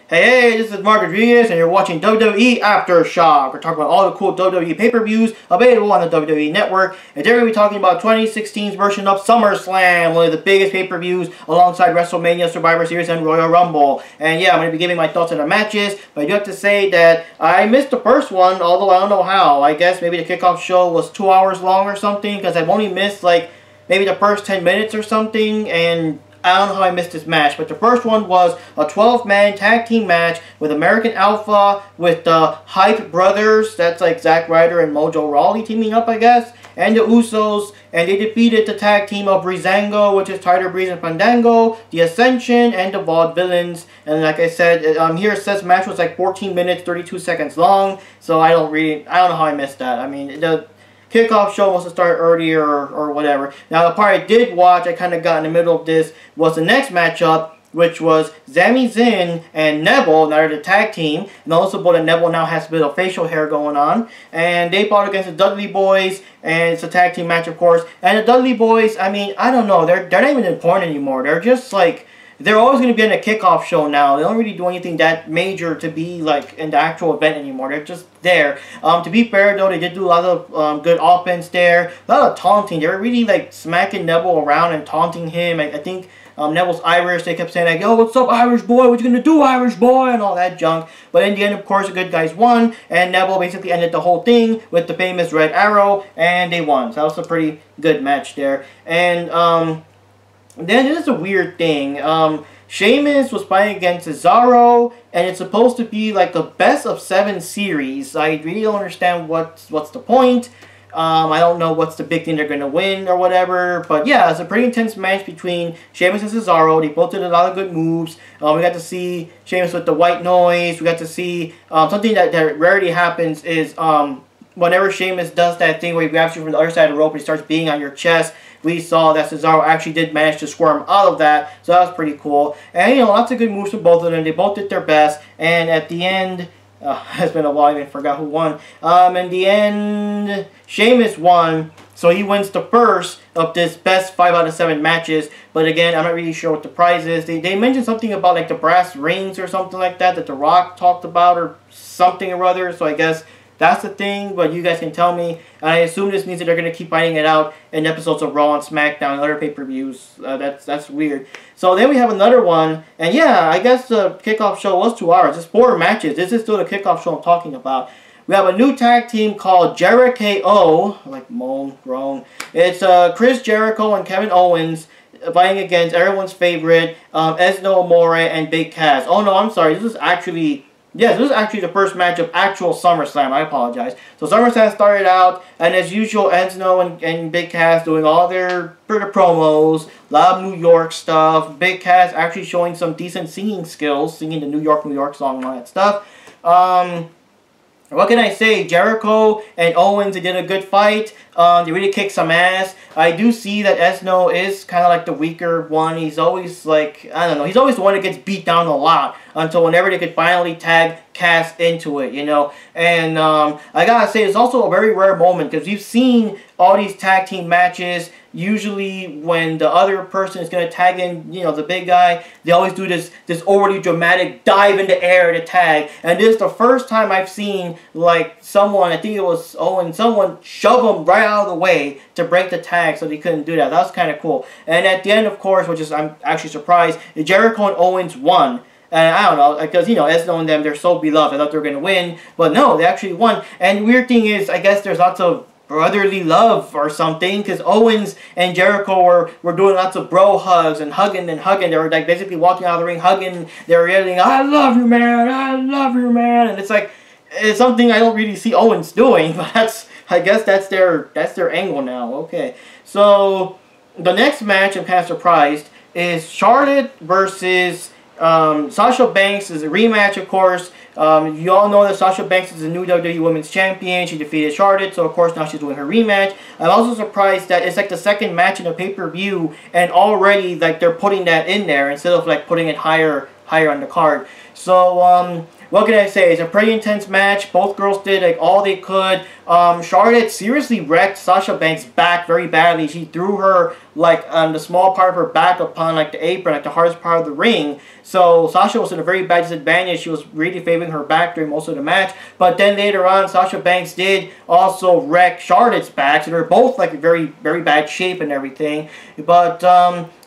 Hey, this is Mark Rodriguez, and you're watching WWE Aftershock. We're talking about all the cool WWE pay-per-views available on the WWE Network, and today we're going to be talking about 2016's version of Summerslam, one of the biggest pay-per-views alongside WrestleMania, Survivor Series, and Royal Rumble. And yeah, I'm going to be giving my thoughts on the matches, but I do have to say that I missed the first one, although I don't know how. I guess maybe the kickoff show was 2 hours long or something, because I've only missed, like, maybe the first 10 minutes or something, and I don't know how I missed this match, but the first one was a 12-man tag team match with American Alpha, with the Hype Brothers, that's like Zack Ryder and Mojo Rawley teaming up, I guess, and the Usos, and they defeated the tag team of Breezango, which is Tyler Breeze and Fandango, the Ascension, and the Vaudevillains. And like I said, here it says match was like 14 minutes, 32 seconds long, so I don't know how I missed that. I mean, the kickoff show must have started earlier or whatever. Now, the part I did watch, I kind of got in the middle of this, was the next matchup, which was Sami Zayn and Neville. Now they're the tag team. And also, that Neville now has a bit of facial hair going on. And they fought against the Dudley Boys, and it's a tag team match, of course. And the Dudley Boys, I mean, I don't know. They're not even important anymore. They're just like, they're always going to be in a kickoff show now. They don't really do anything that major to be like in the actual event anymore. They're just there. To be fair though, they did do a lot of good offense there. A lot of taunting. They were really like smacking Neville around and taunting him. I think Neville's Irish. They kept saying like, "Yo, what's up, Irish boy? What you gonna do, Irish boy?" and all that junk. But in the end, of course, the good guys won, and Neville basically ended the whole thing with the famous red arrow, and they won. So that was a pretty good match there. And then this is a weird thing. Sheamus was fighting against Cesaro, and it's supposed to be like a best of 7 series. I really don't understand what's the point. I don't know what's the big thing they're going to win or whatever. But yeah, it's a pretty intense match between Sheamus and Cesaro. They both did a lot of good moves. We got to see Sheamus with the white noise. We got to see something that rarely happens is whenever Sheamus does that thing where he grabs you from the other side of the rope and he starts beating on your chest. We saw that Cesaro actually did manage to squirm out of that, so that was pretty cool. And, you know, lots of good moves from both of them. They both did their best, and at the end, it's been a while, I even forgot who won. In the end, Sheamus won, so he wins the first of this best 5 out of 7 matches. But again, I'm not really sure what the prize is. They mentioned something about like the brass rings or something like that The Rock talked about or something or other, so I guess that's the thing, but you guys can tell me. And I assume this means that they're going to keep fighting it out in episodes of Raw and SmackDown and other pay-per-views. That's weird. So then we have another one. And yeah, I guess the kickoff show was 2 hours. It's 4 matches. This is still the kickoff show I'm talking about. We have a new tag team called Jericho. Like moan, groan. It's Chris Jericho and Kevin Owens fighting against everyone's favorite, Ezno Amore and Big Cass. Oh no, I'm sorry. This is actually... Yes, this is actually the first match of actual SummerSlam. I apologize. So SummerSlam started out, and as usual, Ezno and Big Cass doing all their promos, a lot of New York stuff. Big Cass actually showing some decent singing skills, singing the New York song and all that stuff. What can I say? Jericho and Owens, they did a good fight. They really kicked some ass. I do see that Ezno is kind of like the weaker one. He's always like, I don't know, he's always the one that gets beat down a lot until whenever they could finally tag Cass into it, you know. And I gotta say, it's also a very rare moment because we've seen all these tag team matches. Usually when the other person is going to tag in, you know, the big guy, they always do this overly dramatic dive in the air to tag. And this is the first time I've seen, like, someone, I think it was Owen, someone shove him right out of the way to break the tag so they couldn't do that. That was kind of cool. And at the end, of course, which is, I'm actually surprised, Jericho and Owens won. And I don't know, because, you know, Ezno and them, they're so beloved. I thought they were going to win. But no, they actually won. And the weird thing is, I guess there's lots of brotherly love or something, because Owens and Jericho were doing lots of bro hugs and hugging and hugging. They were like basically walking out of the ring hugging. They were yelling, "I love you, man! I love you, man!" And it's like, it's something I don't really see Owens doing, but I guess that's their angle now. Okay, so the next match, I'm kind of surprised, is Charlotte versus Sasha Banks. Is a rematch, of course. You all know that Sasha Banks is the new WWE Women's Champion. She defeated Charlotte, so of course now she's doing her rematch. I'm also surprised that it's like the second match in a pay-per-view, and already like they're putting that in there instead of like putting it higher higher on the card. So, what can I say? It's a pretty intense match. Both girls did like all they could. Charlotte seriously wrecked Sasha Banks' back very badly. She threw her like on the small part of her back upon like the apron, like the hardest part of the ring. So Sasha was in a very bad disadvantage. She was really favoring her back during most of the match. But then later on, Sasha Banks did also wreck Charlotte's back. So they're both like in very, very bad shape and everything. But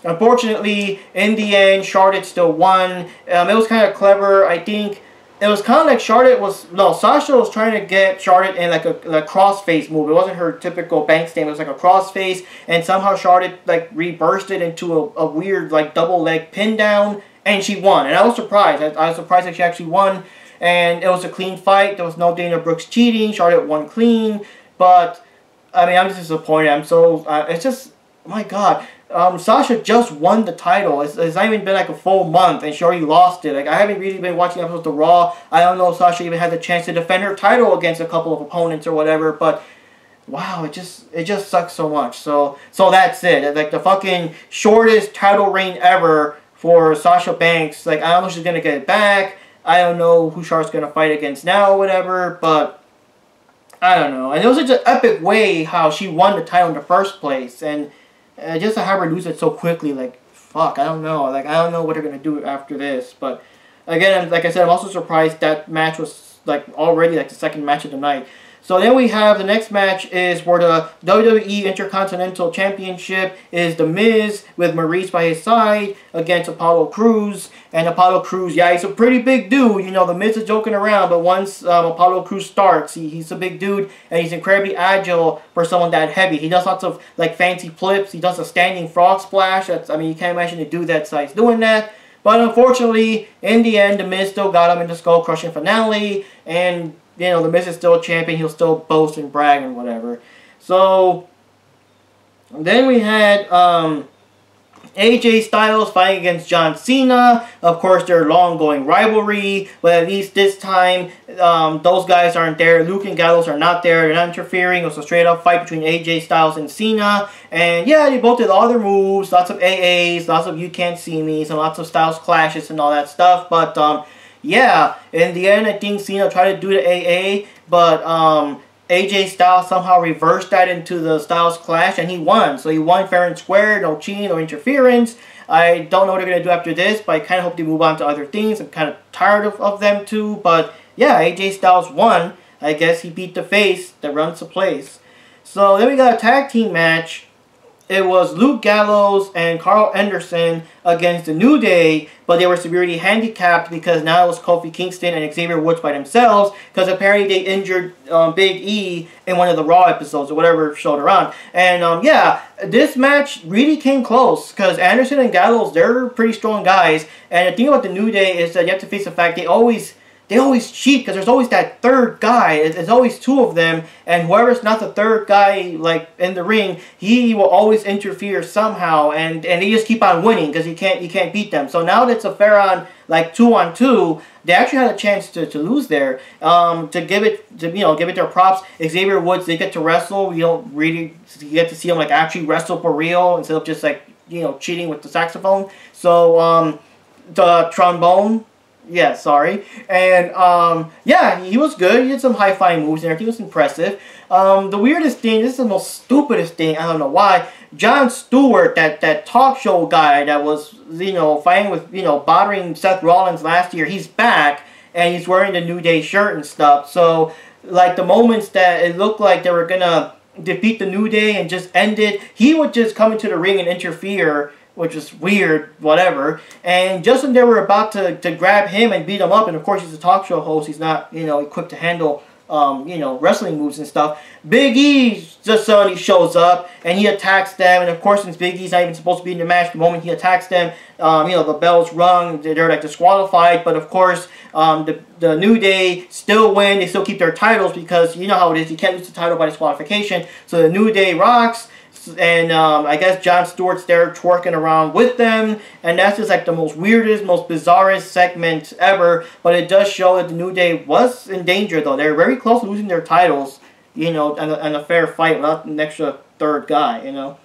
unfortunately, in the end, Charlotte still won. It was kind of clever, I think. It was kind of like Sasha was trying to get Charlotte in like a crossface move. It wasn't her typical Banks thing. It was like a crossface, and somehow Charlotte like reversed it into a weird like double leg pin down, and she won. And I was surprised. I was surprised that she actually won, and it was a clean fight. There was no Dana Brooks cheating. Charlotte won clean, but I mean, I'm just disappointed. I'm so it's just, oh my God. Sasha just won the title. It's not even been like a full month, and she already lost it. Like, I haven't really been watching episodes of Raw. I don't know if Sasha even had the chance to defend her title against a couple of opponents or whatever. But wow, it just sucks so much. So that's it. Like the fucking shortest title reign ever for Sasha Banks. Like, I don't know if she's gonna get it back. I don't know who Charlotte's gonna fight against now or whatever. But I don't know. And it was such an epic way how she won the title in the first place, and just to have her lose it so quickly, like, fuck, I don't know. Like, I don't know what they're going to do after this. But, again, like I said, I'm also surprised that match was, like, already, like, the second match of the night. So then we have the next match is for the WWE Intercontinental Championship is The Miz with Maurice by his side against Apollo Crews. And Apollo Crews, yeah, he's a pretty big dude. You know, The Miz is joking around, but once Apollo Crews starts, he's a big dude, and he's incredibly agile for someone that heavy. He does lots of, like, fancy flips. He does a standing frog splash. I mean, you can't imagine a dude that size doing that. But unfortunately, in the end, The Miz still got him in the skull-crushing finale, and you know, The Miz is still a champion. He'll still boast and brag and whatever. So, then we had AJ Styles fighting against John Cena. Of course, their long-going rivalry. But at least this time, those guys aren't there. Luke and Gallows are not there. They're not interfering. It was a straight-up fight between AJ Styles and Cena. And yeah, they both did all their moves. Lots of AAs, lots of You Can't See Me's, and lots of Styles clashes and all that stuff. But, yeah, in the end, I think Cena tried to do the AA, but AJ Styles somehow reversed that into the Styles Clash, and he won. So he won fair and square, no cheating, no interference. I don't know what they're going to do after this, but I kind of hope they move on to other things. I'm kind of tired of them too, but yeah, AJ Styles won. I guess he beat the face that runs the place. So then we got a tag team match. It was Luke Gallows and Carl Anderson against the New Day, but they were severely handicapped because now it was Kofi Kingston and Xavier Woods by themselves, because apparently they injured Big E in one of the Raw episodes or whatever show they're on. And yeah, this match really came close because Anderson and Gallows, they're pretty strong guys. And the thing about the New Day is that you have to face the fact they always cheat, because there's always that third guy. There's always two of them, and whoever's not the third guy, like, in the ring, he will always interfere somehow, and they just keep on winning because you can't beat them. So now that it's a fair on, like, 2-on-2, they actually had a chance to lose there. To give it their props, Xavier Woods, they get to wrestle. You don't really get to see him, like, actually wrestle for real instead of just, like, you know, cheating with the saxophone. So the trombone. Yeah, sorry. And, yeah, he was good. He did some high-flying moves and everything. It was impressive. The weirdest thing, this is the most stupidest thing, I don't know why, Jon Stewart, that talk show guy that was, you know, fighting with, you know, bothering Seth Rollins last year, he's back, and he's wearing the New Day shirt and stuff. So, like, the moments that it looked like they were gonna defeat the New Day and just end it, he would just come into the ring and interfere, which is weird, whatever. And just when they were about to grab him and beat him up, and of course he's a talk show host, he's not, you know, equipped to handle, you know, wrestling moves and stuff. Big E just suddenly shows up, and he attacks them, and of course since Big E's not even supposed to be in the match, the moment he attacks them, you know, the bell's rung, they're like disqualified, but of course, the New Day still win, they still keep their titles, because you know how it is, you can't lose the title by disqualification, so the New Day rocks. And I guess Jon Stewart's there twerking around with them. And that's just like the most weirdest, most bizarrest segment ever. But it does show that the New Day was in danger, though. They're very close to losing their titles, you know, and a fair fight without an extra third guy, you know.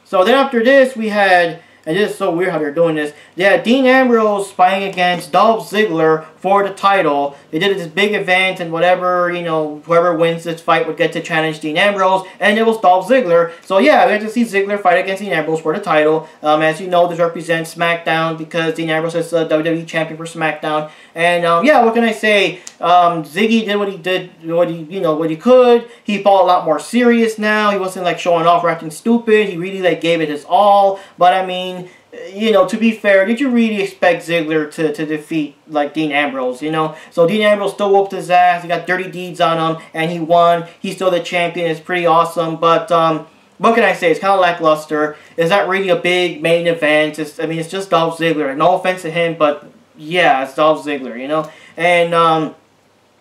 So then after this, we had and this is so weird how they're doing this. They had Dean Ambrose fighting against Dolph Ziggler for the title. They did this big event, and whatever, you know, whoever wins this fight would get to challenge Dean Ambrose, and it was Dolph Ziggler. So yeah, we had to see Ziggler fight against Dean Ambrose for the title. As you know, this represents SmackDown because Dean Ambrose is the WWE champion for SmackDown. And yeah, what can I say? Ziggy did what he did, what he could. He fought a lot more serious now. He wasn't like showing off or acting stupid. He really like gave it his all. But I mean, you know, to be fair, did you really expect Ziggler to defeat like Dean Ambrose? You know, so Dean Ambrose still whooped his ass. He got dirty deeds on him, and he won. He's still the champion. It's pretty awesome. But what can I say? It's kind of lackluster. It's not really a big main event. I mean, it's just Dolph Ziggler. No offense to him, but yeah, it's Dolph Ziggler, you know? And,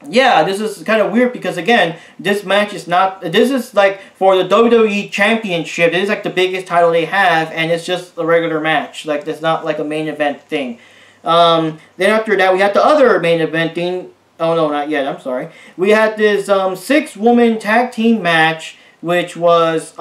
yeah, this is kind of weird because, again, this match is not... This is, like, for the WWE Championship. This is, like, the biggest title they have, and it's just a regular match. Like, it's not, like, a main event thing. Then after that, we had the other main event thing. Oh, no, not yet. I'm sorry. We had this 6-woman tag team match, which was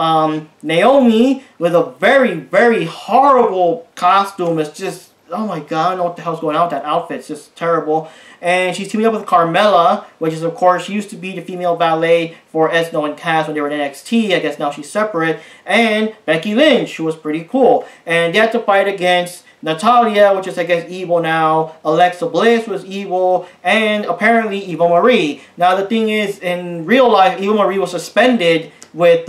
Naomi with a very, very horrible costume. It's just... Oh my god, I don't know what the hell's going on with that outfit. It's just terrible. And she's teaming up with Carmella, which is, of course, she used to be the female valet for Esno and Cass when they were in NXT. I guess now she's separate. And Becky Lynch, who was pretty cool. And they had to fight against Natalia, which is, I guess, evil now. Alexa Bliss was evil. And apparently Eva Marie. Now, the thing is, in real life, Eva Marie was suspended with,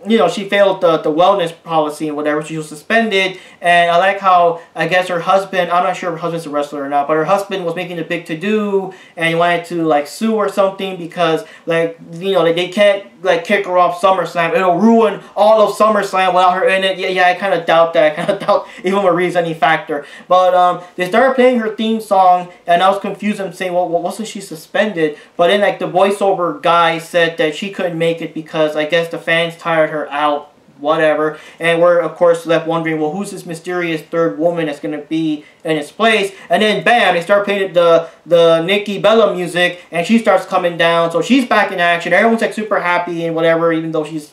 you know, she failed the wellness policy and whatever. She was suspended, and I like how, I guess her husband, I'm not sure if her husband's a wrestler or not, but her husband was making a big to-do, and he wanted to, like, sue or something because, like, you know, they can't, like, kick her off SummerSlam. It'll ruin all of SummerSlam without her in it. Yeah, I kind of doubt that. I kind of doubt Eva Marie's any factor. But, they started playing her theme song, and I was confused. I'm saying, well, wasn't she suspended? But then, like, the voiceover guy said that she couldn't make it because, I guess, the fans tired her out, whatever. And we're, of course, left wondering, well, who's this mysterious third woman that's going to be in its place? And then, bam, they start playing the Nikki Bella music, and she starts coming down. So she's back in action. Everyone's, like, super happy and whatever, even though she's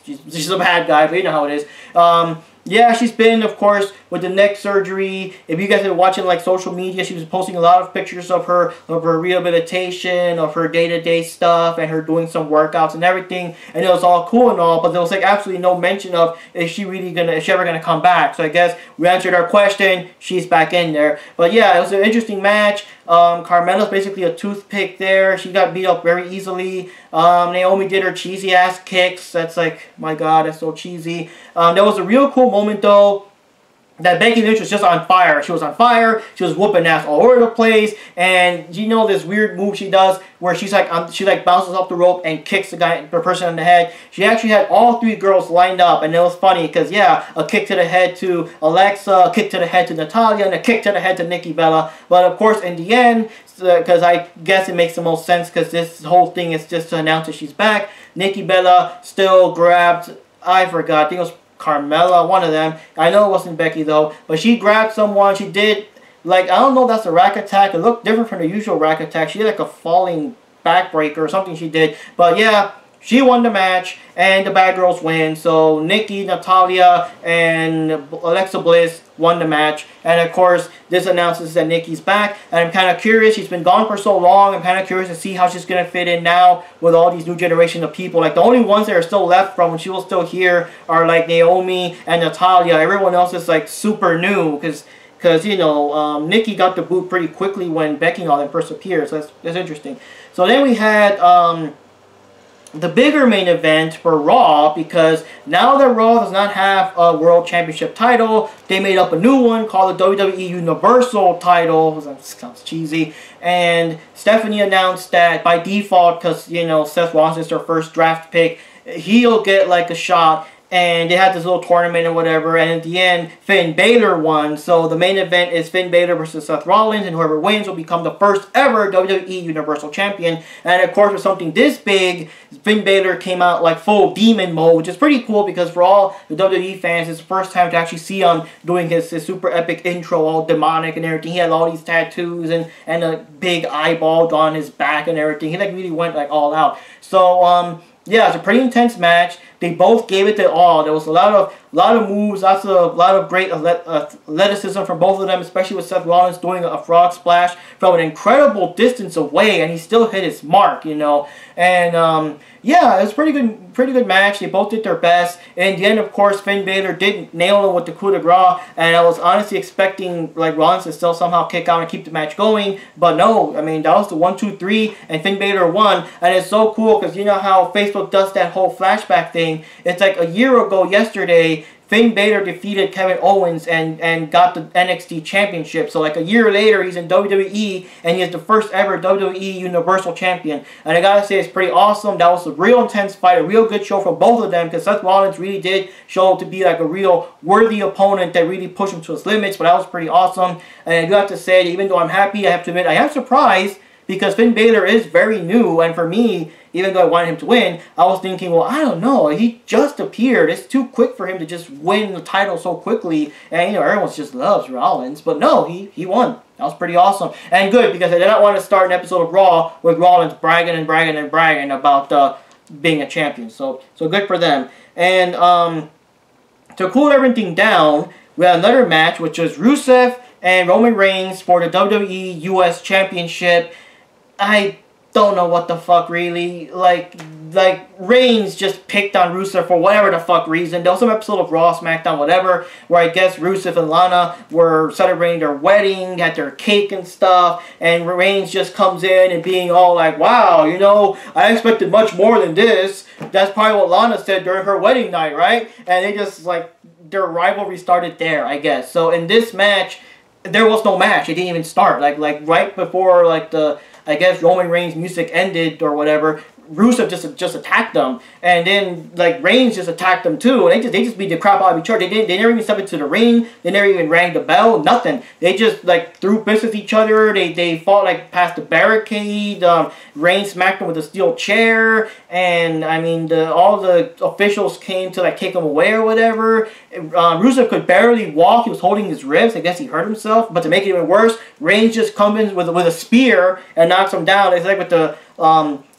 a bad guy, but you know how it is. Yeah, she's been, of course, with the neck surgery. If you guys are watching, like, social media, she was posting a lot of pictures of her rehabilitation, of her day-to-day stuff, and her doing some workouts and everything. And it was all cool and all, but there was, like, absolutely no mention of is she ever gonna come back. So I guess we answered our question. She's back in there. But yeah, it was an interesting match. Carmella's basically a toothpick there. She got beat up very easily. Naomi did her cheesy ass kicks. That's like, my god, that's so cheesy. There was a real cool moment though, that Becky Lynch was just on fire. She was on fire. She was whooping ass all over the place. And you know this weird move she does where she's like, she like bounces off the rope and kicks the person on the head. She actually had all 3 girls lined up, and it was funny because yeah, a kick to the head to Alexa, a kick to the head to Natalia, and a kick to the head to Nikki Bella. But of course, in the end, because I guess it makes the most sense because this whole thing is just to announce that she's back. Nikki Bella still grabbed, I forgot, I think it was Carmella, one of them. I know it wasn't Becky though, but she grabbed someone. She did, like, I don't know if that's a rack attack. It looked different from the usual rack attack. She did like a falling backbreaker or something she did. But yeah, she won the match, and the bad girls win. So Nikki, Natalia, and Alexa Bliss won the match. And of course, this announces that Nikki's back. And I'm kind of curious. She's been gone for so long. I'm kind of curious to see how she's going to fit in now with all these new generation of people. Like, the only ones that are still left from when she was still here are, like, Naomi and Natalia. Everyone else is, like, super new. Because you know, Nikki got the boot pretty quickly when Becky and all them first appeared. So that's interesting. So then we had the bigger main event for Raw, because now that Raw does not have a World Championship title, they made up a new one called the WWE Universal title. That sounds cheesy. And Stephanie announced that by default, because, you know, Seth Rollins is their first draft pick, he'll get like a shot. And they had this little tournament or whatever, and at the end, Finn Balor won. So the main event is Finn Balor versus Seth Rollins, and whoever wins will become the first ever WWE Universal Champion. And of course, with something this big, Finn Balor came out like full demon mode, which is pretty cool because for all the WWE fans, it's the first time to actually see him doing his super epic intro, all demonic and everything. He had all these tattoos and a big eyeball on his back and everything. He like really went like all out. So yeah, it's a pretty intense match. They both gave it their all. There was a lot of moves, a lot of great athleticism from both of them, especially with Seth Rollins doing a frog splash from an incredible distance away, and he still hit his mark, you know. And yeah, it was pretty good match. They both did their best. In the end, of course, Finn Balor did nail him with the coup de grace, and I was honestly expecting like Rollins to still somehow kick out and keep the match going, but no. I mean, that was the 1, 2, 3, and Finn Balor won, and it's so cool because you know how Facebook does that whole flashback thing. It's like a year ago yesterday, Finn Balor defeated Kevin Owens and got the NXT Championship. So like a year later, he's in WWE, and he is the first ever WWE Universal Champion. And I gotta say, it's pretty awesome. That was a real intense fight, a real good show from both of them, because Seth Rollins really did show to be like a real worthy opponent that really pushed him to his limits. But that was pretty awesome. And I do have to say, even though I'm happy, I have to admit, I am surprised, because Finn Balor is very new, and for me, even though I wanted him to win, I was thinking, well, I don't know, he just appeared. It's too quick for him to just win the title so quickly, and, you know, everyone just loves Rollins. But no, he won. That was pretty awesome. And good, because I did not want to start an episode of Raw with Rollins bragging and bragging and bragging about being a champion. So good for them. And to cool everything down, we had another match, which was Rusev and Roman Reigns for the WWE US Championship. I don't know what the fuck, really. Like Reigns just picked on Rusev for whatever the fuck reason. There was some episode of Raw, SmackDown, whatever, where I guess Rusev and Lana were celebrating their wedding, had their cake and stuff, and Reigns just comes in and being all like, wow, you know, I expected much more than this. That's probably what Lana said during her wedding night, right? And they just, like, their rivalry started there, I guess. So in this match, there was no match. It didn't even start. Like right before, like, the, I guess, Roman Reigns' music ended or whatever, Rusev just attacked them, and then like Reigns just attacked them too, and they just beat the crap out of each other. They never even stepped into the ring. They never even rang the bell. Nothing. They just like threw fists at each other. They fought like past the barricade. Reigns smacked him with a steel chair, and I mean all the officials came to like kick him away or whatever. Rusev could barely walk. He was holding his ribs. I guess he hurt himself. But to make it even worse, Reigns just comes in with a spear and knocks him down. It's like with the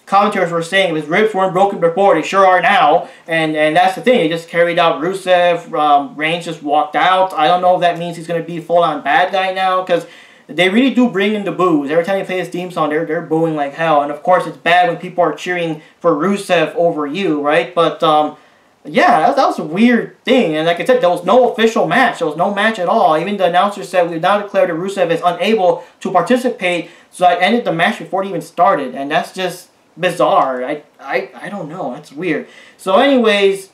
commentators were saying, if his ribs weren't broken before, they sure are now. And that's the thing. They just carried out Rusev. Reigns just walked out. I don't know if that means he's going to be full-on bad guy now, because they really do bring in the boos. Every time they play his theme song, they're booing like hell. And of course, it's bad when people are cheering for Rusev over you, right? But yeah, that was a weird thing. And like I said, there was no official match. There was no match at all. Even the announcer said, we've now declared that Rusev is unable to participate. So I ended the match before it even started. And that's just bizarre. I don't know. That's weird. So anyways,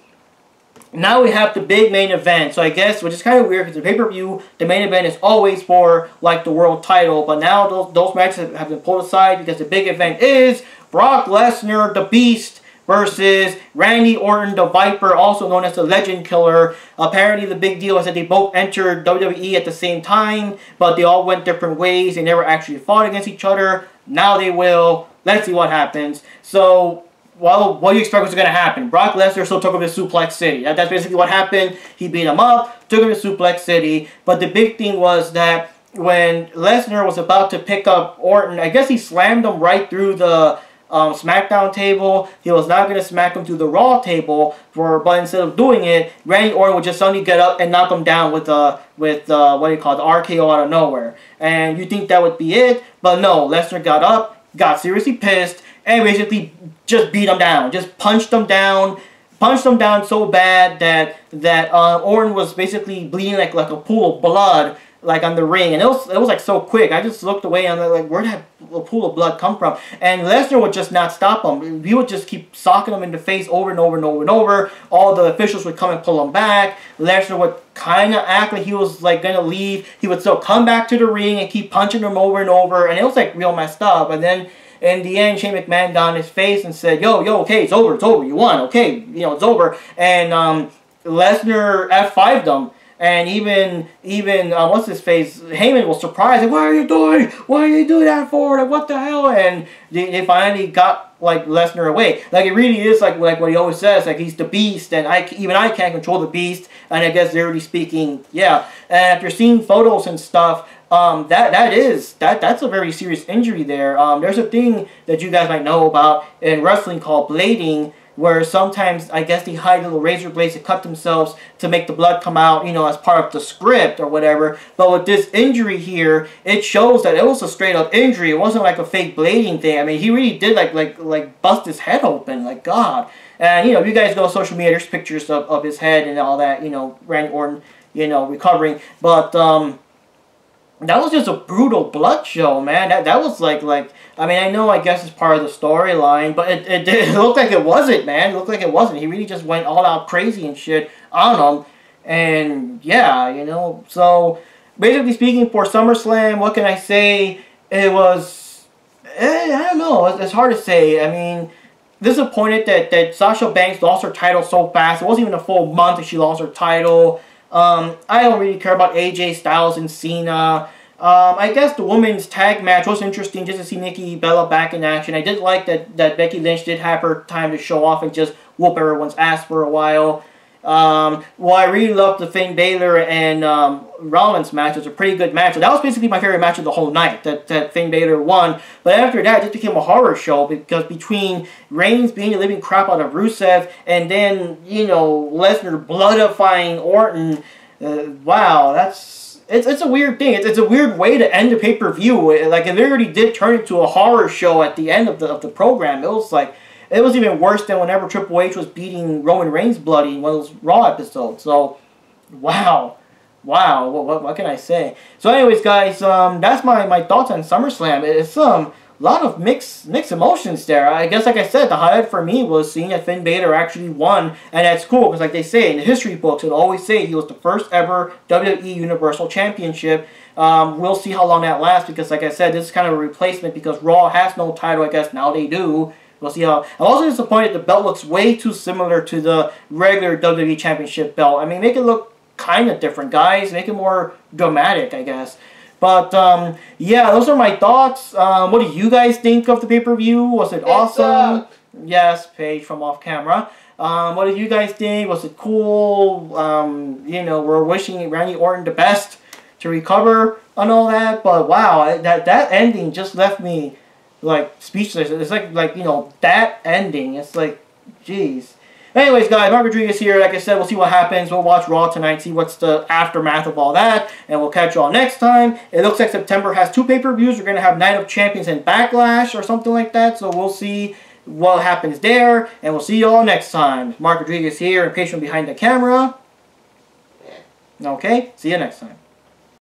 now we have the big main event. So I guess, which is kind of weird because the pay-per-view, the main event is always for like the world title. But now those matches have been pulled aside because the big event is Brock Lesnar, the Beast, versus Randy Orton, the Viper, also known as the Legend Killer. Apparently the big deal is that they both entered WWE at the same time, but they all went different ways. They never actually fought against each other. Now they will. Let's see what happens. So, well, what do you expect was going to happen? Brock Lesnar still took him to Suplex City. That's basically what happened. He beat him up, took him to Suplex City. But the big thing was that when Lesnar was about to pick up Orton, I guess he slammed him right through the SmackDown table. He was not going to smack him through the Raw table, but instead of doing it, Randy Orton would just suddenly get up and knock him down with what do you call it, the RKO out of nowhere. And you think that would be it, but no, Lesnar got up, got seriously pissed, and basically just beat him down, just punched him down so bad that Orton was basically bleeding like a pool of blood, like on the ring, and it was like so quick. I just looked away and I'm like, where did a pool of blood come from? And Lesnar would just not stop him. He would just keep socking him in the face over and over and over and over. All the officials would come and pull him back. Lesnar would kind of act like he was like gonna leave. He would still come back to the ring and keep punching him over and over, and it was like real messed up. And then in the end, Shane McMahon got on his face and said, yo, okay, it's over, you won, okay, you know, it's over. And Lesnar F5'd him. And even what's his face, Heyman was surprised. Like, what are you doing? Why are you doing that for? Like, what the hell? And they finally got like Lesnar away. Like, it really is like what he always says. Like, he's the Beast, and even I can't control the Beast. And I guess literally speaking, yeah. And after seeing photos and stuff, that's a very serious injury there. There's a thing that you guys might know about in wrestling called blading. where sometimes I guess they hide little razor blades to cut themselves to make the blood come out, you know, as part of the script or whatever. But with this injury here, it shows that it was a straight up injury. It wasn't like a fake blading thing. I mean, he really did like bust his head open, like God. And you know, you guys go on social media, there's pictures of his head and all that, you know, Randy Orton, you know, recovering. But that was just a brutal blood show, man. That was like I mean, I know, I guess it's part of the storyline, but it looked like it wasn't, man. It looked like it wasn't. He really just went all out crazy and shit on him. And yeah, you know, so basically speaking, for SummerSlam, what can I say? It was, I don't know, it's hard to say. I mean, disappointed that Sasha Banks lost her title so fast. It wasn't even a full month that she lost her title. I don't really care about AJ Styles and Cena. I guess the women's tag match was interesting just to see Nikki Bella back in action. I did like that Becky Lynch did have her time to show off and just whoop everyone's ass for a while. Well, I really loved the Finn Balor and Rollins match. It was a pretty good match. So that was basically my favorite match of the whole night, that Finn Balor won. But after that, it just became a horror show because between Reigns being the living crap out of Rusev and then, you know, Lesnar bloodifying Orton, wow, that's... It's a weird thing. It's a weird way to end a pay-per-view. Like, it literally did turn into a horror show at the end of the program. It was like... It was even worse than whenever Triple H was beating Roman Reigns bloody in one of those Raw episodes. So, wow. Wow, what can I say? So anyways, guys, that's my thoughts on SummerSlam. It's a lot of mixed emotions there. I guess, like I said, the highlight for me was seeing that Finn Balor actually won. And that's cool, because like they say in the history books, it'll always say he was the first ever WWE Universal Championship. We'll see how long that lasts, because like I said, this is kind of a replacement, because Raw has no title, I guess now they do. We'll see how... I'm also disappointed the belt looks way too similar to the regular WWE Championship belt. I mean, make it look kind of different, guys. Make it more dramatic, I guess. But, yeah, those are my thoughts. What do you guys think of the pay-per-view? Was it awesome? Yes, Paige from off camera. What did you guys think? Was it cool? You know, we're wishing Randy Orton the best to recover and all that. But, wow, that ending just left me... like, speechless. It's like, you know, that ending. It's like, jeez. Anyways, guys, Mark Rodriguez here. Like I said, we'll see what happens. We'll watch Raw tonight, see what's the aftermath of all that, and we'll catch you all next time. It looks like September has 2 pay-per-views. We're going to have Night of Champions and Backlash or something like that, so we'll see what happens there, and we'll see you all next time. Mark Rodriguez here, and patient behind the camera. Okay, see you next time.